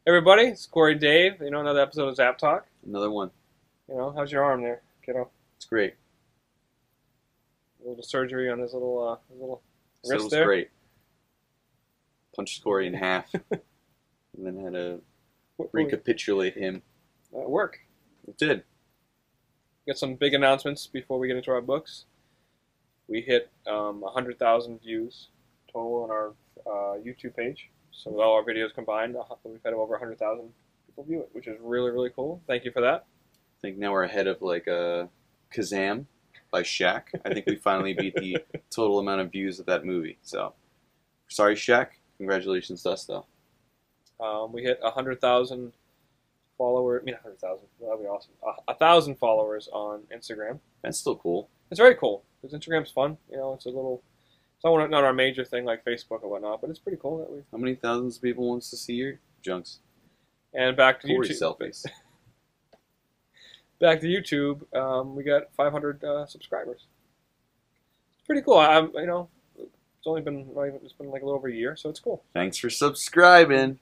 Everybody, it's Corey Dave. You know, another episode of Zapp Talk. Another one. You know, how's your arm there, kiddo? It's great. A little surgery on his little So wrist it was there. great. Punched Corey in half, and then had to recapitulate him. Work. It did. Got some big announcements before we get into our books. We hit 100,000 views total on our YouTube page. So with all our videos combined, we've had over 100,000 people view it, which is really, really cool. Thank you for that. I think now we're ahead of like Kazam by Shaq. I think we finally beat the total amount of views of that movie. So, sorry Shaq. Congratulations to us though. We hit 100,000 followers. I mean, 100,000. That'd be awesome. 1,000 followers on Instagram. That's still cool. It's very cool because Instagram's fun. You know, it's a little. It's not our major thing like Facebook and whatnot, but it's pretty cool that we. How many thousands of people wants to see your junks? And back to Corey YouTube. selfies. Back to YouTube. We got 500 subscribers. It's pretty cool. You know, it's only been like a little over a year, so it's cool. Thanks for subscribing.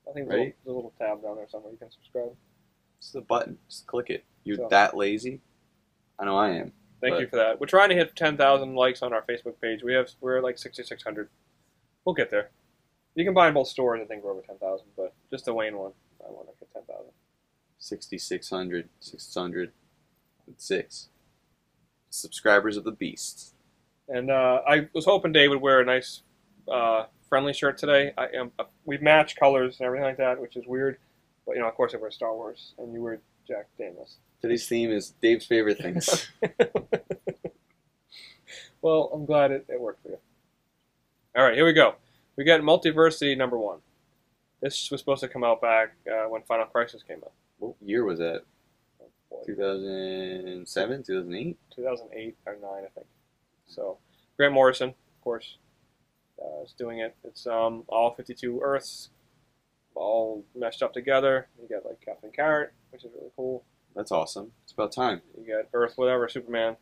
I think Right? there's a little tab down there somewhere you can subscribe. It's the button. Just click it. You're So. that lazy? I know I am. Thank you for that. We're trying to hit 10,000 likes on our Facebook page. We're like 6,600. We'll get there. You can buy in both stores. I think we're over 10,000, but just the Wayne one, I want to hit 10,000. 6,600, 606 subscribers of the beast. And I was hoping Dave would wear a nice friendly shirt today. We match colors and everything like that, which is weird. But you know, of course, I wear Star Wars, and you wear Jack Daniels. Today's theme is Dave's favorite things. Well, I'm glad it worked for you. All right, here we go. We got Multiversity #1. This was supposed to come out back when Final Crisis came out. What year was that? Oh, boy. 2007, 2008? 2008 or 9, I think. So, Grant Morrison, of course, is doing it. It's all 52 Earths, all meshed up together. You got like Captain Carrot, which is really cool. That's awesome. It's about time. You got Earth, whatever, Superman.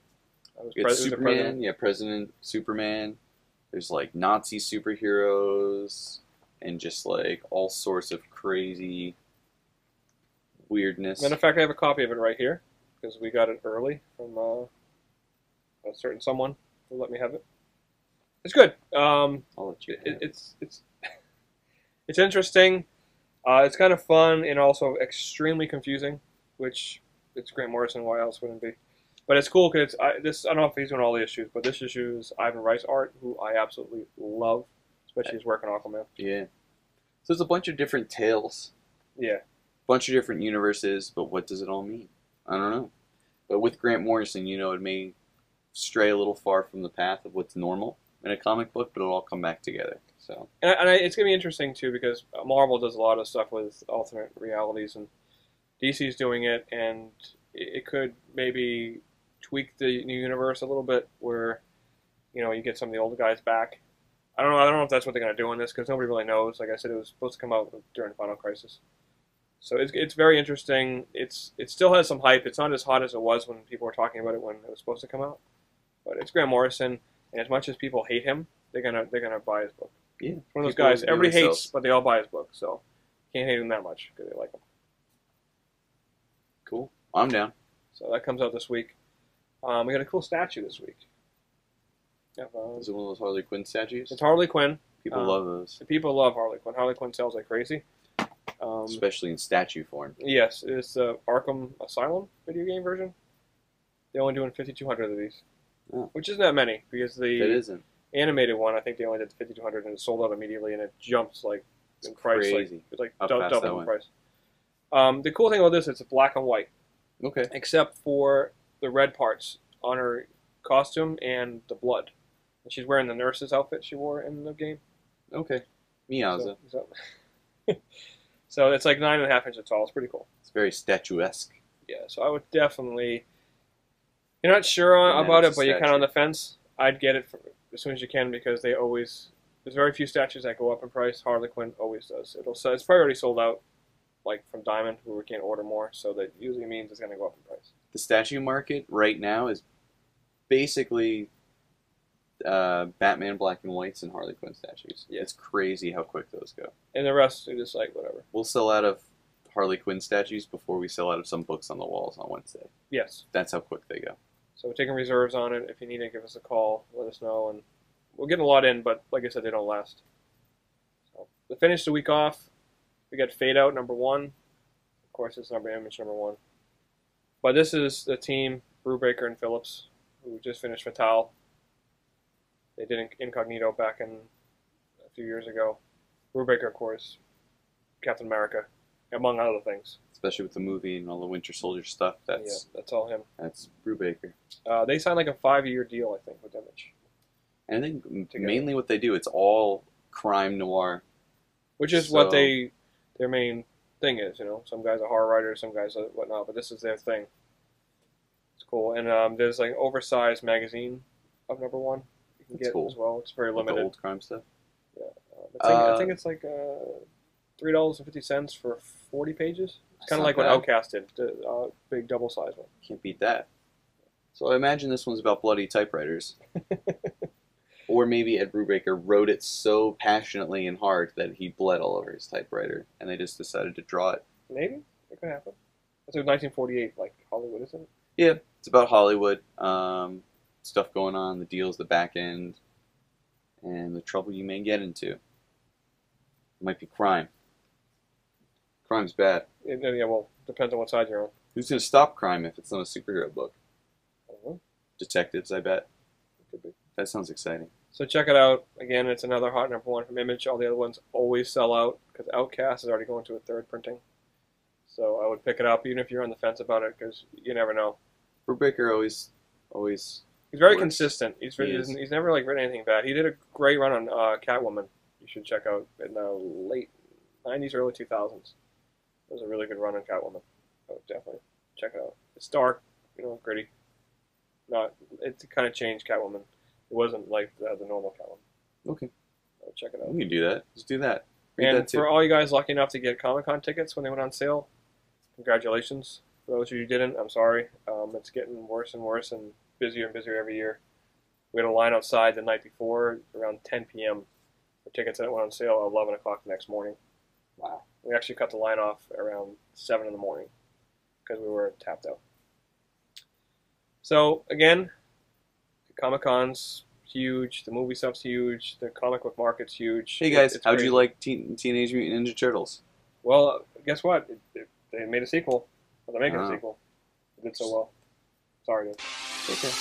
You got Superman, yeah, President Superman. There's like Nazi superheroes and just like all sorts of crazy weirdness. Matter of fact, I have a copy of it right here because we got it early from a certain someone who let me have it. It's good. I'll let you have it. It's interesting. It's kind of fun and also extremely confusing, which it's Grant Morrison. Why else wouldn't it be? But it's cool because I don't know if he's doing all the issues, but this issue is Ivan Reis art, who I absolutely love, especially his work on Aquaman. Yeah. So there's a bunch of different tales, Yeah. bunch of different universes, but what does it all mean? I don't know. But with Grant Morrison, you know, it may stray a little far from the path of what's normal in a comic book, but it'll all come back together. So It's going to be interesting, too, because Marvel does a lot of stuff with alternate realities, and DC's doing it, and it could maybe tweak the new universe a little bit where, you know, you get some of the old guys back. I don't know if that's what they're going to do in this, because nobody really knows. Like I said, it was supposed to come out during Final Crisis. So it's very interesting. It still has some hype. It's not as hot as it was when people were talking about it when it was supposed to come out. But it's Grant Morrison, and as much as people hate him, they're gonna buy his book. yeah, It's one of those guys everybody hates, but they all buy his book. So can't hate him that much because they like him. Cool. I'm down. So that comes out this week. We got a cool statue this week. Yeah, Is it one of those Harley Quinn statues? it's Harley Quinn. People love those, People love Harley Quinn. Harley Quinn sells like crazy. especially in statue form. Yes, it's the Arkham Asylum video game version. They're only doing 5,200 of these, which isn't that many because the It isn't. animated one, I think they only did 5,200 and it sold out immediately, and it jumps like in price. Crazy. It's like How fast that double in went. price. The cool thing about this, it's black and white, Okay. except for the red parts on her costume and the blood. And she's wearing the nurse's outfit she wore in the game. Okay. Miaza. So it's like 9.5 inches tall. It's pretty cool. It's very statuesque. Yeah, so I would definitely. You're not sure And then about it's it, a but you're kind of on the fence. I'd get it as soon as you can because there's very few statues that go up in price. Harley Quinn always does. It's probably already sold out, like from Diamond, where we can't order more. So that usually means it's going to go up in price. The statue market right now is basically Batman black and whites and Harley Quinn statues. Yeah. It's crazy how quick those go. And the rest are just like whatever. We'll sell out of Harley Quinn statues before we sell out of some books on the walls on Wednesday. Yes. That's how quick they go. So we're taking reserves on it. If you need to give us a call, let us know. And we're getting a lot in, but like I said, they don't last. So to finish the week off, we got Fade Out #1. Of course, it's image #1. But this is the team, Brubaker and Phillips, who just finished Fatale. They did Incognito back in a few years ago. Brubaker, of course, Captain America, among other things. Especially with the movie and all the Winter Soldier stuff. That's all him. That's Brubaker. They signed like a 5-year deal, I think, with Image. And I think mainly what they do, it's all crime noir. Which is what their main thing is, you know. Some guys are horror writers, some guys are whatnot, but this is their thing. It's cool. And there's like an oversized magazine of #1 you can get as well. It's very limited. The old crime stuff? Yeah. I think it's like $3.50 for 40 pages. It's kind of like what Outcast did, the big double-sized one. Can't beat that. So I imagine this one's about bloody typewriters. Or maybe Ed Brubaker wrote it so passionately and hard that he bled all over his typewriter, and they just decided to draw it. Maybe. It could happen. It was 1948, like Hollywood, isn't it? Yeah, it's about Hollywood. Stuff going on, the deals, the back end, and the trouble you may get into. It might be crime. Crime's bad. Yeah, well, depends on what side you're on. Who's going to stop crime if it's not a superhero book? I don't know. Detectives, I bet. It could be. That sounds exciting. So check it out. Again, it's another hot #1 from Image. All the other ones always sell out because Outcast is already going to a 3rd printing. So I would pick it up even if you're on the fence about it because you never know. Brubaker always. He's very consistent. He's never like written anything bad. He did a great run on Catwoman. You should check out in the late '90s, early 2000s. It was a really good run on Catwoman. I would definitely check it out. It's dark, gritty. It kind of changed Catwoman. It wasn't like the normal Catwoman. Okay. I would check it out. We can do that. Let's do that. Read and that too. For all you guys lucky enough to get Comic-Con tickets when they went on sale, congratulations. For those of you who didn't, I'm sorry. It's getting worse and worse and busier and busier every year. We had a line outside the night before around 10 p.m. for tickets that went on sale at 11 o'clock the next morning. Wow. We actually cut the line off around 7 in the morning because we were tapped out. So, again, Comic-Con's huge. The movie stuff's huge. The comic book market's huge. Hey, guys, how'd you like Teenage Mutant Ninja Turtles? Well, guess what? They made a sequel. They're making a sequel. It did so well. Sorry, dude. Okay.